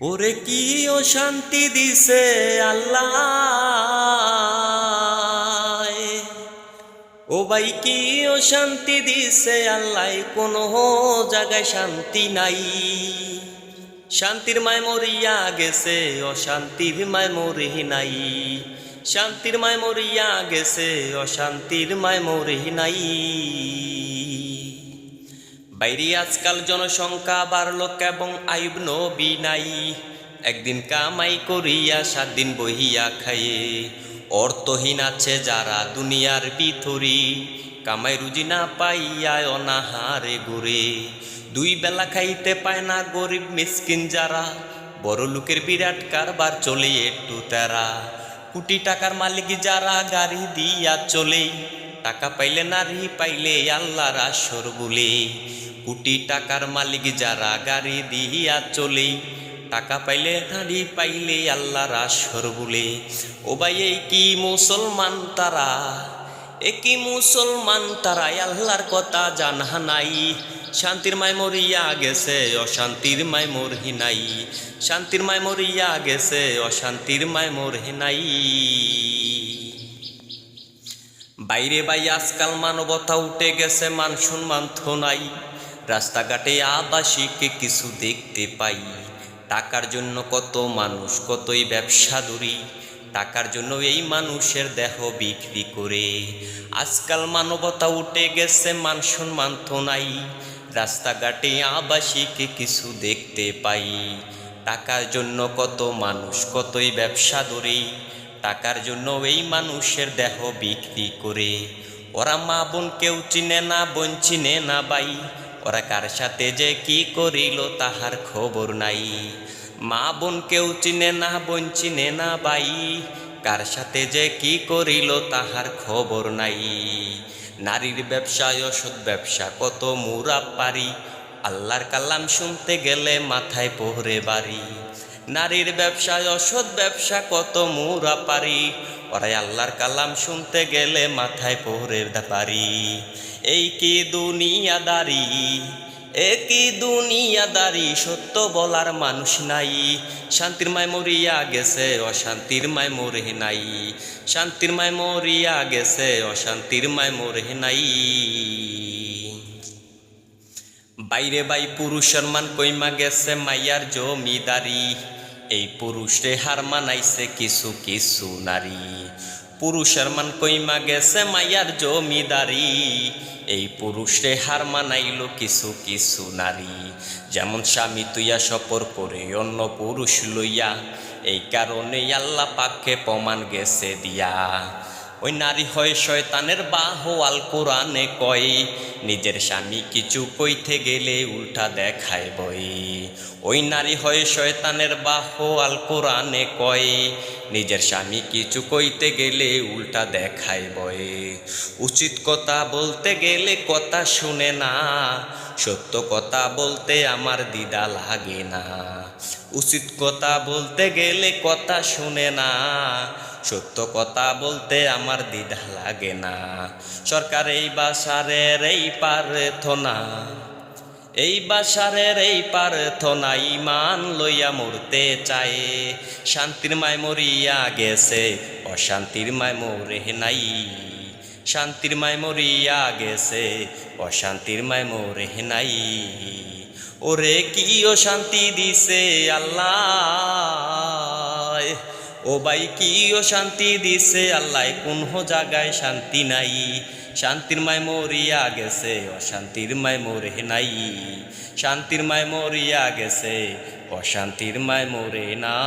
ওরে কি ও শান্তি দিছে আল্লাহ, ও ভাই কি ও শান্তি দিছে আল্লাহ, কোনো জায়গায় শান্তি নাই। শান্তির মায় মরিয়া গেছে, অশান্তির মায় মরি নাই। শান্তির মায় মরিয়া গেছে, অশান্তির মায় মরি নাই। বাইরে আজকাল জনসংখ্যা বাড়লো এবং আইব নবী নাই। একদিন কামাই করিয়া 7 দিন বহিয়া খায়ে। অর্থহীন আছে যারা দুনিয়ার ভিতরি, কামাই রুজি না পাইয়া অনাহারে ঘুরে। 2 বেলা খাইতে পায় না গরিব মিসকিন যারা, বড় লোকের বিরাট কারবার চলে একটু তেরা। কোটি টাকার মালিক যারা গাড়ি দিয়া চলে, টাকা পাইলে নারী পাইলে আল্লাহর আসর বলে। কোটি টাকার মালিক যারা গাড়ি দিয়া চলে, টাকা পাইলে নারী পাইলে আল্লাহর আসর বলে। ও ভাই এই কি মুসলমান তারা, একই মুসলমান তারা আল্লাহর কথা জানা নাই। শান্তির মায় মরিয়া গেছে, অশান্তির মায় মরহি নাই। শান্তির মায় মরিয়া গেছে, অশান্তির মায় মরহি নাই। বাইরে ভাই আজকাল মানবতা উঠে গেছে, মান সম্মান তো নাই। রাস্তাঘাটে আবাসিকে কিছু দেখতে পাই। টাকার জন্য কত মানুষ কতই ব্যবসা ধরি, টাকার জন্য এই মানুষের দেহ বিক্রি করে। আজকাল মানবতা উঠে গেছে, মান সম্মান তো নাই। রাস্তাঘাটে আবাসিকে কিছু দেখতে পাই। টাকার জন্য কত মানুষ কতই ব্যবসা ধরি, টাকার জন্য এই মানুষের দেহ বিক্রি করে। ওরা মা বোন কেউ চিনে না, বোন চিনে না ভাই। ওরা কার সাথে যে কি করিল তাহার খবর নাই। মা বোন কেউ চিনে না, বোন চিনে না ভাই। কার সাথে যে কি করিল তাহার খবর নাই। নারীর ব্যবসায় অসৎ ব্যবসা কত মুরা পারি, আল্লাহর কালাম শুনতে গেলে মাথায় পোহরে বাড়ি। নারীর ব্যবসায় অসৎ ব্যবসা কত মুরা পারি, ওরাই আল্লাহর কালাম শুনতে গেলে মাথায় পোহরে পারি। এই কি দুনিয়াদারি, একই দুনিয়াদারি, সত্য বলার মানুষ নাই। শান্তির মায় মরিয়া গেছে, অশান্তির মায় মরে নাই। শান্তির মায় মরিয়া গেছে, অশান্তির মায় মরে নাই। বাইরে বাই পুরুষের মান কইমা গেছে মাইয়ার জমিদারি। এই পুরুষে হার মানাইছে কিছু কিছু নারী। পুরুষের মান কইমা গেছে মাইয়ার জমিদারি। এই পুরুষে হার মানাইল কিছু কিছু নারী। যেমন স্বামী তুইয়া সপর করে অন্য পুরুষ লইয়া, এই কারণে আল্লাহ পাককে প্রমাণ গেছে দিয়া। ওই নারী হয় শয়তানের বাহু, আল কোরআনে কয়। নিজের স্বামী কিছু কইতে গেলে উল্টা দেখায় বই। ওই নারী হয় শয়তানের বাহু, আল কোরআনে কয়। নিজের স্বামী কিছু কইতে গেলে উল্টা দেখায় বই। উচিত কথা বলতে গেলে কথা শুনে না, সত্য কথা বলতে আমার দ্বিধা লাগে না। উচিত কথা বলতে গেলে কথা শুনে না, সত্য কথা বলতে আমার দ্বিধা লাগে না। সরকার এই বাসারের এই প্রার্থনা, এই বাসারের এই প্রার্থনা, ইমান লইয়া মরতে চায়। শান্তির মায় মরিয়া গেছে, অশান্তির মায় মরে নাই। শান্তির মায় মরিয়া গেছে, অশান্তির মায় মরে নাই। ওরে কি ও শান্তি দিছে আল্লাহ, ও ভাই কি ও শান্তি দিছে আল্লাহ, কোন জায়গায় শান্তি নাই। শান্তির মায় মরিয়া গেছে, অশান্তির মায় মরে নাই। শান্তির মায় মরিয়া গেছে, অশান্তির মায় মরে না।